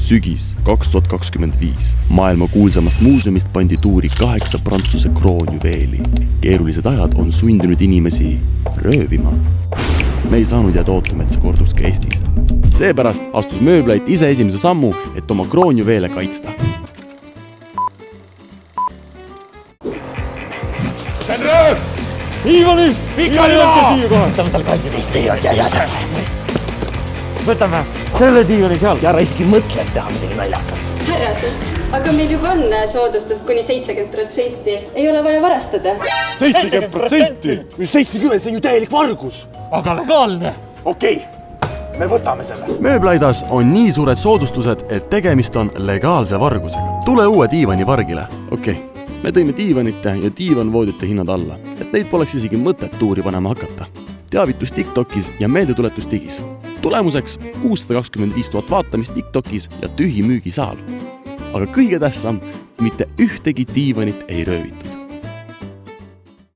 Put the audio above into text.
Sügis 2025. Maailma kuulsamast muuseumist pandi tuuri 8 Prantsuse kroonjuveeli. Keerulised ajad on sundinud inimesi röövima. Me ei saanud jääda ootama, et see kordus ka Eestis. Seepärast astus Mööblait ise esimese sammu, et oma kroonjuveele kaitsta. See on rööv! Iivani! Pikali võtta siia kohe! Võtame seal 12 ja. Võtame selle diivani seal. Ja raiski mõtle, et teha midagi naljakat. Härrased, aga meil juba on soodustus kuni 70%. Ei ole vaja varastada. 70%? 70, see on ju täielik vargus. Aga legaalne! Okei, me võtame selle. Mööblaidas on nii suured soodustused, et tegemist on legaalse vargusega. Tule uue diivani vargile. Okei, me tõime diivanite ja diivanvoodite hinnad alla, et neid poleks isegi mõtet tuuri panema hakata. Teavitus TikTokis ja meeldetuletus digis. Tulemuseks 625 000 vaatamist TikTokis ja tühi müügisaal. Aga kõige tähtsam, mitte ühtegi diivanit ei röövitud.